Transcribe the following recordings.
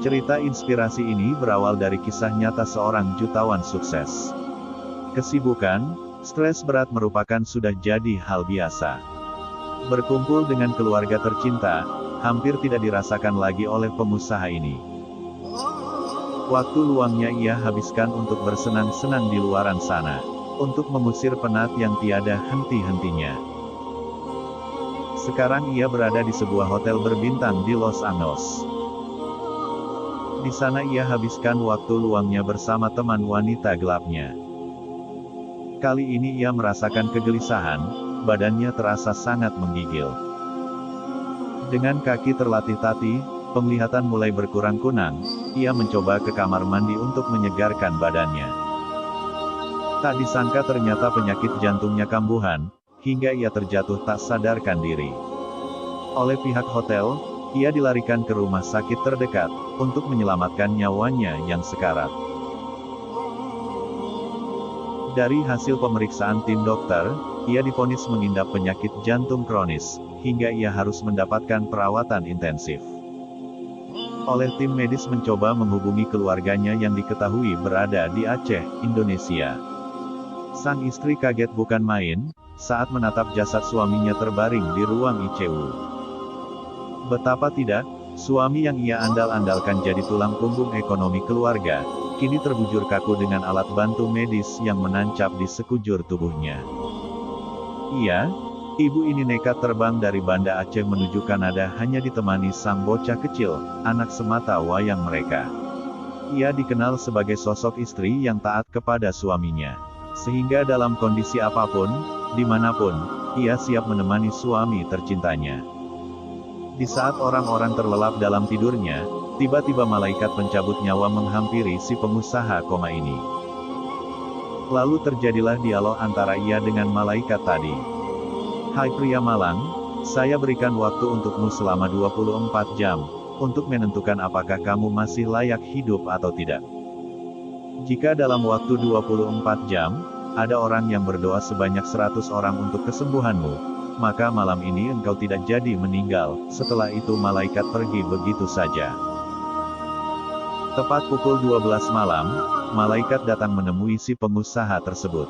Cerita inspirasi ini berawal dari kisah nyata seorang jutawan sukses. Kesibukan, stres berat merupakan sudah jadi hal biasa. Berkumpul dengan keluarga tercinta, hampir tidak dirasakan lagi oleh pengusaha ini. Waktu luangnya ia habiskan untuk bersenang-senang di luaran sana, untuk mengusir penat yang tiada henti-hentinya. Sekarang ia berada di sebuah hotel berbintang di Los Angeles. Di sana ia habiskan waktu luangnya bersama teman wanita gelapnya. Kali ini ia merasakan kegelisahan, badannya terasa sangat menggigil. Dengan kaki terlatih tati, penglihatan mulai berkurang kunang, ia mencoba ke kamar mandi untuk menyegarkan badannya. Tak disangka ternyata penyakit jantungnya kambuhan, hingga ia terjatuh tak sadarkan diri. Oleh pihak hotel, ia dilarikan ke rumah sakit terdekat, untuk menyelamatkan nyawanya yang sekarat. Dari hasil pemeriksaan tim dokter, ia divonis mengidap penyakit jantung kronis, hingga ia harus mendapatkan perawatan intensif. Oleh tim medis mencoba menghubungi keluarganya yang diketahui berada di Aceh, Indonesia. Sang istri kaget bukan main, saat menatap jasad suaminya terbaring di ruang ICU. Betapa tidak, suami yang ia andal-andalkan jadi tulang punggung ekonomi keluarga, kini terbujur kaku dengan alat bantu medis yang menancap di sekujur tubuhnya. Ibu ini nekat terbang dari Banda Aceh menuju Kanada hanya ditemani sang bocah kecil, anak semata wayang mereka. Ia dikenal sebagai sosok istri yang taat kepada suaminya. Sehingga dalam kondisi apapun, dimanapun, ia siap menemani suami tercintanya. Di saat orang-orang terlelap dalam tidurnya, tiba-tiba malaikat pencabut nyawa menghampiri si pengusaha koma ini. Lalu terjadilah dialog antara ia dengan malaikat tadi. "Hai pria malang, saya berikan waktu untukmu selama 24 jam, untuk menentukan apakah kamu masih layak hidup atau tidak. Jika dalam waktu 24 jam, ada orang yang berdoa sebanyak 100 orang untuk kesembuhanmu, maka malam ini engkau tidak jadi meninggal." Setelah itu malaikat pergi begitu saja. Tepat pukul 12 malam, malaikat datang menemui si pengusaha tersebut.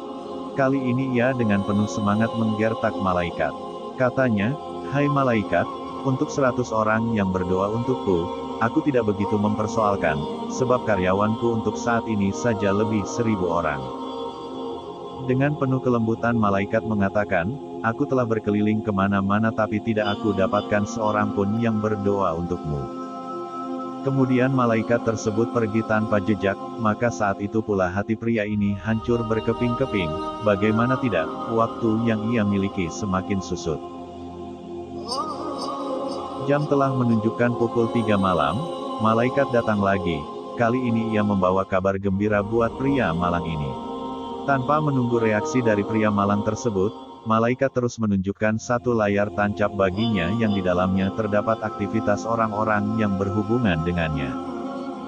Kali ini ia dengan penuh semangat menggertak malaikat. Katanya, "Hai malaikat, untuk 100 orang yang berdoa untukku, aku tidak begitu mempersoalkan, sebab karyawanku untuk saat ini saja lebih 1000 orang." Dengan penuh kelembutan malaikat mengatakan, "Aku telah berkeliling kemana-mana tapi tidak aku dapatkan seorang pun yang berdoa untukmu." Kemudian malaikat tersebut pergi tanpa jejak, maka saat itu pula hati pria ini hancur berkeping-keping, bagaimana tidak, waktu yang ia miliki semakin susut. Jam telah menunjukkan pukul 3 malam, malaikat datang lagi, kali ini ia membawa kabar gembira buat pria malang ini. Tanpa menunggu reaksi dari pria malang tersebut, malaikat terus menunjukkan satu layar tancap baginya yang di dalamnya terdapat aktivitas orang-orang yang berhubungan dengannya.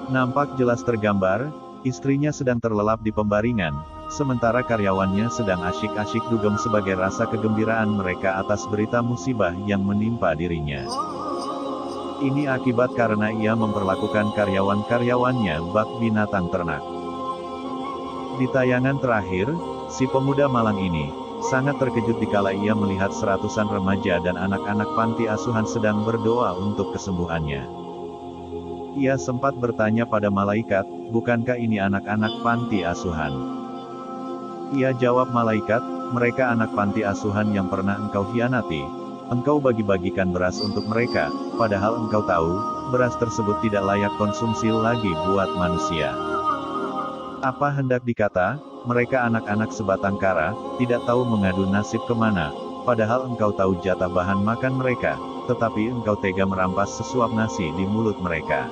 Nampak jelas tergambar, istrinya sedang terlelap di pembaringan, sementara karyawannya sedang asyik-asyik dugem sebagai rasa kegembiraan mereka atas berita musibah yang menimpa dirinya. Ini akibat karena ia memperlakukan karyawan-karyawannya bak binatang ternak. Di tayangan terakhir, si pemuda malang ini sangat terkejut dikala ia melihat seratusan remaja dan anak-anak panti asuhan sedang berdoa untuk kesembuhannya. Ia sempat bertanya pada malaikat, "Bukankah ini anak-anak panti asuhan?" Ia jawab malaikat, "Mereka anak panti asuhan yang pernah engkau hianati. Engkau bagi-bagikan beras untuk mereka, padahal engkau tahu, beras tersebut tidak layak konsumsi lagi buat manusia. Apa hendak dikata, mereka anak-anak sebatang kara, tidak tahu mengadu nasib kemana, padahal engkau tahu jatah bahan makan mereka, tetapi engkau tega merampas sesuap nasi di mulut mereka.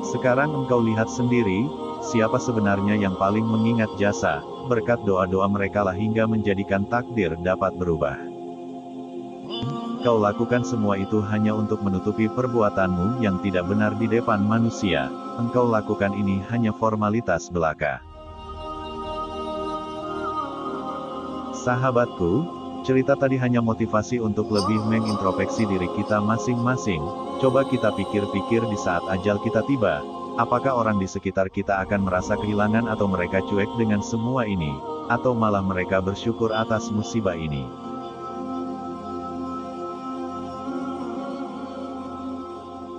Sekarang engkau lihat sendiri, siapa sebenarnya yang paling mengingat jasa, berkat doa-doa merekalah hingga menjadikan takdir dapat berubah. Kau lakukan semua itu hanya untuk menutupi perbuatanmu yang tidak benar di depan manusia, engkau lakukan ini hanya formalitas belaka." Sahabatku, Cerita tadi hanya motivasi untuk lebih mengintrospeksi diri kita masing-masing. Coba kita pikir-pikir di saat ajal kita tiba. Apakah orang di sekitar kita akan merasa kehilangan atau mereka cuek dengan semua ini? Atau malah mereka bersyukur atas musibah ini?